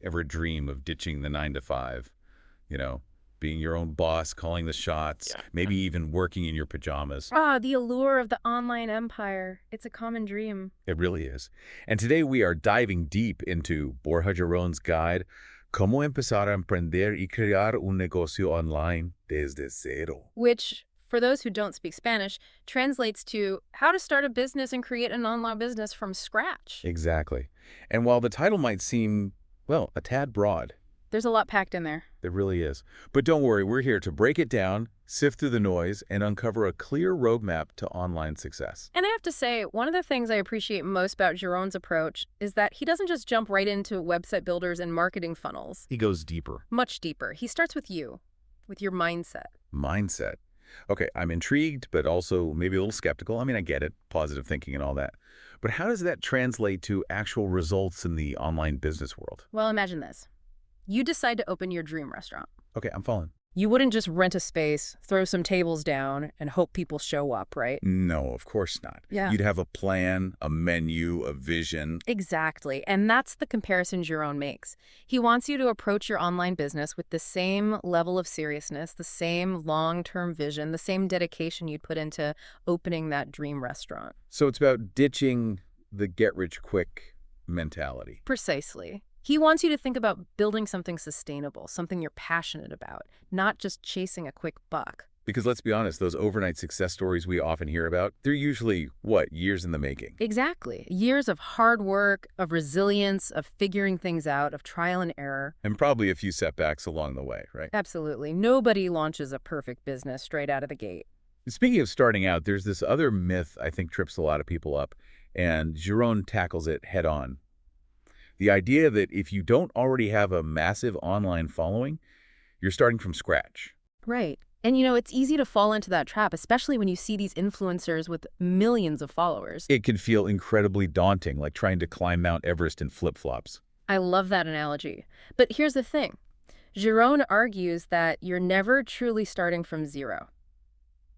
Ever dream of ditching the 9 to 5, you know, being your own boss, calling the shots, Yeah. maybe even working in your pajamas? Ah, the allure of the online empire. It's a common dream. It really is. And today we are diving deep into Borja Girón's guide, Cómo empezar a emprender y crear un negocio online desde cero. Which, for those who don't speak Spanish, translates to how to start a business and create an online business from scratch. Exactly. And while the title might seem, well, a tad broad, There's a lot packed in there. it really is. But don't worry, we're here to break it down, sift through the noise, and uncover a clear roadmap to online success. And I have to say, one of the things I appreciate most about Giron's approach is that he doesn't just jump right into website builders and marketing funnels. He goes deeper. Much deeper. He starts with you, with your mindset. Mindset. Okay, I'm intrigued, but also maybe a little skeptical. I mean, I get it, positive thinking and all that. But how does that translate to actual results in the online business world? Well, imagine this. You decide to open your dream restaurant. Okay, I'm following. You wouldn't just rent a space, throw some tables down, and hope people show up, right? No, of course not. Yeah. You'd have a plan, a menu, a vision. Exactly. And that's the comparison Giron makes. He wants you to approach your online business with the same level of seriousness, the same long-term vision, the same dedication you'd put into opening that dream restaurant. So it's about ditching the get-rich-quick mentality. Precisely. He wants you to think about building something sustainable, something you're passionate about, not just chasing a quick buck. Because let's be honest, those overnight success stories we often hear about, they're usually, what, years in the making? Exactly. Years of hard work, of resilience, of figuring things out, of trial and error. And probably a few setbacks along the way, right? Absolutely. Nobody launches a perfect business straight out of the gate. Speaking of starting out, there's this other myth I think trips a lot of people up, and Giron tackles it head on. The idea that if you don't already have a massive online following, you're starting from scratch. Right. And it's easy to fall into that trap, especially when you see these influencers with millions of followers. It can feel incredibly daunting, like trying to climb Mount Everest in flip-flops. I love that analogy. But here's the thing. Giron argues that you're never truly starting from zero.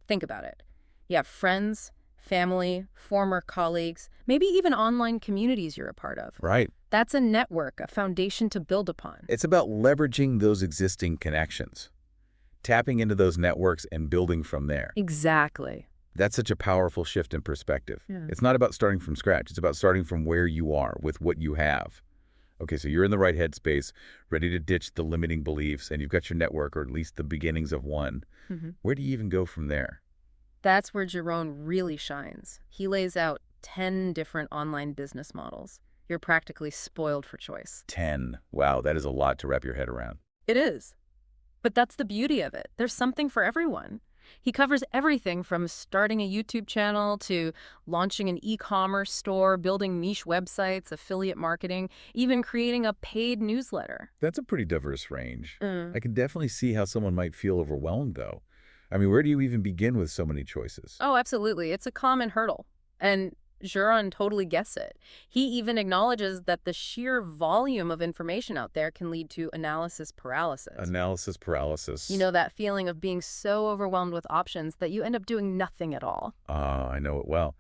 Think about it. You have friends, family, former colleagues, maybe even online communities you're a part of. Right. That's a network, a foundation to build upon. It's about leveraging those existing connections, tapping into those networks and building from there. Exactly. That's such a powerful shift in perspective. Yeah. It's not about starting from scratch. It's about starting from where you are with what you have. Okay, so you're in the right headspace, ready to ditch the limiting beliefs, and you've got your network, or at least the beginnings of one. Where do you even go from there? That's where Giron really shines. He lays out 10 different online business models. You're practically spoiled for choice. 10. Wow, that is a lot to wrap your head around. It is. But that's the beauty of it. There's something for everyone. He covers everything from starting a YouTube channel to launching an e-commerce store, building niche websites, affiliate marketing, even creating a paid newsletter. That's a pretty diverse range. I can definitely see how someone might feel overwhelmed, though. I mean, where do you even begin with so many choices? Oh, absolutely. It's a common hurdle. And Giron totally gets it. He even acknowledges that the sheer volume of information out there can lead to analysis paralysis. Analysis paralysis. That feeling of being so overwhelmed with options that you end up doing nothing at all. I know it well.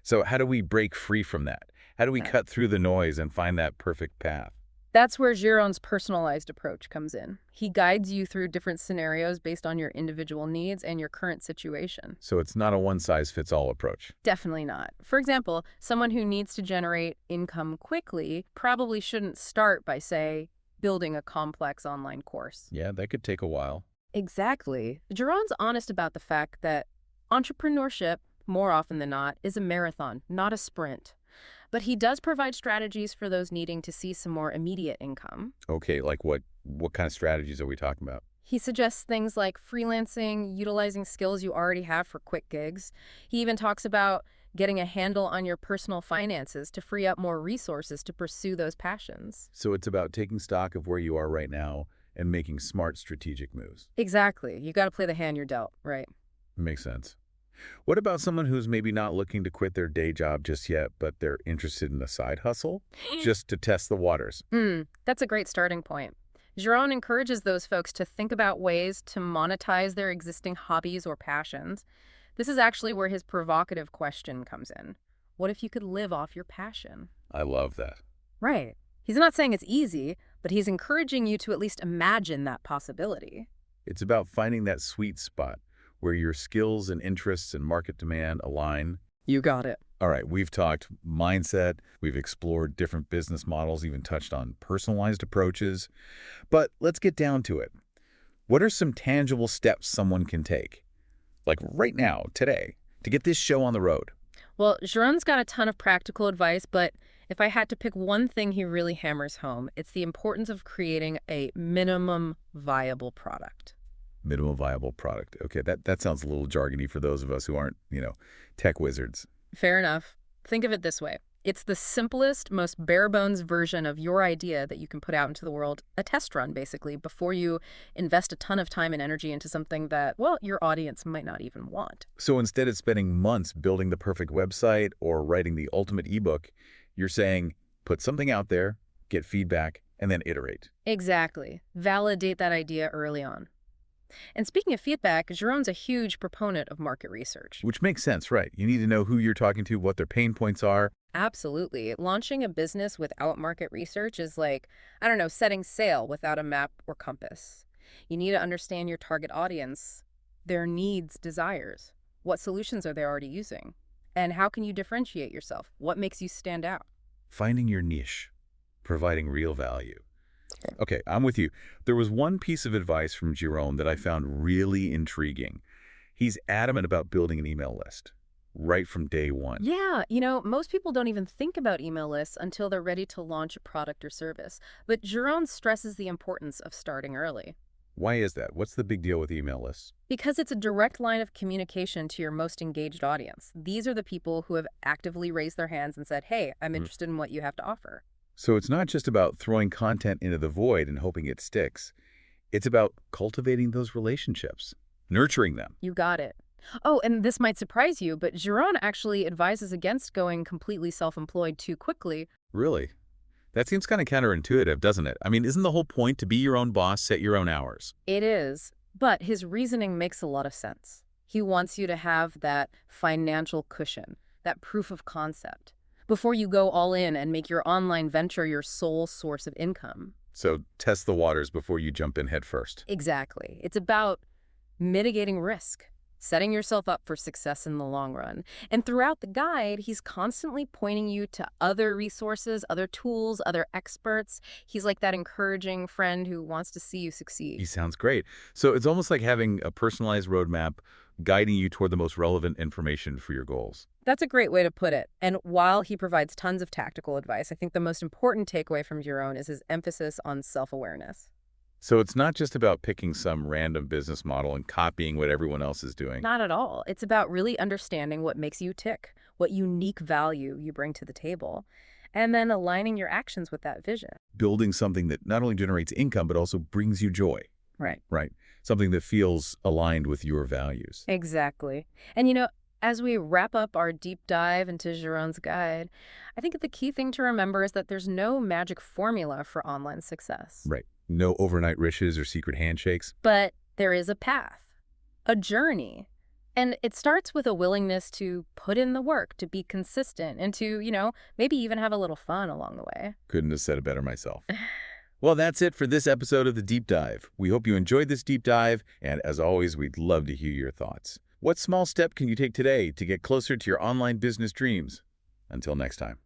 So how do we break free from that? How do we Right. cut through the noise and find that perfect path? That's where Giron's personalized approach comes in. He guides you through different scenarios based on your individual needs and your current situation. So it's not a one-size-fits-all approach. Definitely not. For example, someone who needs to generate income quickly probably shouldn't start by, say, building a complex online course. Yeah, that could take a while. Exactly. Giron's honest about the fact that entrepreneurship, more often than not, is a marathon, not a sprint. But he does provide strategies for those needing to see some more immediate income. Okay, like what kind of strategies are we talking about? He suggests things like freelancing, utilizing skills you already have for quick gigs. He even talks about getting a handle on your personal finances to free up more resources to pursue those passions. So it's about taking stock of where you are right now and making smart strategic moves. Exactly. You got to play the hand you're dealt, right? Makes sense. What about someone who's maybe not looking to quit their day job just yet, but they're interested in a side hustle just to test the waters? That's a great starting point. Giron encourages those folks to think about ways to monetize their existing hobbies or passions. This is actually where his provocative question comes in. What if you could live off your passion? I love that. Right. He's not saying it's easy, but he's encouraging you to at least imagine that possibility. It's about finding that sweet spot where your skills and interests and market demand align. You got it. All right, we've talked mindset, we've explored different business models, even touched on personalized approaches. But let's get down to it. What are some tangible steps someone can take, like right now, today, to get this show on the road? Well, Giron's got a ton of practical advice, but if I had to pick one thing he really hammers home, it's the importance of creating a minimum viable product. Minimum viable product. Okay, that sounds a little jargony for those of us who aren't, tech wizards. Fair enough. Think of it this way. It's the simplest, most bare-bones version of your idea that you can put out into the world, a test run, basically, before you invest a ton of time and energy into something that, well, your audience might not even want. So instead of spending months building the perfect website or writing the ultimate ebook, you're saying put something out there, get feedback, and then iterate. Exactly. Validate that idea early on. And speaking of feedback, Giron's a huge proponent of market research. Which makes sense, right? You need to know who you're talking to, what their pain points are. Absolutely. Launching a business without market research is like, I don't know, setting sail without a map or compass. You need to understand your target audience, their needs, desires. What solutions are they already using? And how can you differentiate yourself? What makes you stand out? Finding your niche, providing real value. Okay, I'm with you. There was one piece of advice from Girón that I found really intriguing. He's adamant about building an email list right from day one. Yeah, most people don't even think about email lists until they're ready to launch a product or service. But Girón stresses the importance of starting early. Why is that? What's the big deal with email lists? Because it's a direct line of communication to your most engaged audience. These are the people who have actively raised their hands and said, hey, I'm interested in what you have to offer. So it's not just about throwing content into the void and hoping it sticks. It's about cultivating those relationships, nurturing them. You got it. Oh, and this might surprise you, but Girón actually advises against going completely self-employed too quickly. Really? That seems kind of counterintuitive, doesn't it? I mean, isn't the whole point to be your own boss, set your own hours? It is, but his reasoning makes a lot of sense. He wants you to have that financial cushion, that proof of concept, before you go all in and make your online venture your sole source of income. So test the waters before you jump in head first. Exactly. It's about mitigating risk, setting yourself up for success in the long run. And throughout the guide, he's constantly pointing you to other resources, other tools, other experts. He's like that encouraging friend who wants to see you succeed. He sounds great. So it's almost like having a personalized roadmap guiding you toward the most relevant information for your goals. That's a great way to put it. And while he provides tons of tactical advice, I think the most important takeaway from Girón is his emphasis on self-awareness. So it's not just about picking some random business model and copying what everyone else is doing. Not at all. It's about really understanding what makes you tick, what unique value you bring to the table, and then aligning your actions with that vision. Building something that not only generates income, but also brings you joy. Right. Right. Something that feels aligned with your values. Exactly. And as we wrap up our deep dive into Girón's guide, I think the key thing to remember is that there's no magic formula for online success. Right. No overnight riches or secret handshakes. But there is a path, a journey. And it starts with a willingness to put in the work, to be consistent, and to, maybe even have a little fun along the way. Couldn't have said it better myself. Well, that's it for this episode of The Deep Dive. We hope you enjoyed this deep dive, and as always, we'd love to hear your thoughts. What small step can you take today to get closer to your online business dreams? Until next time.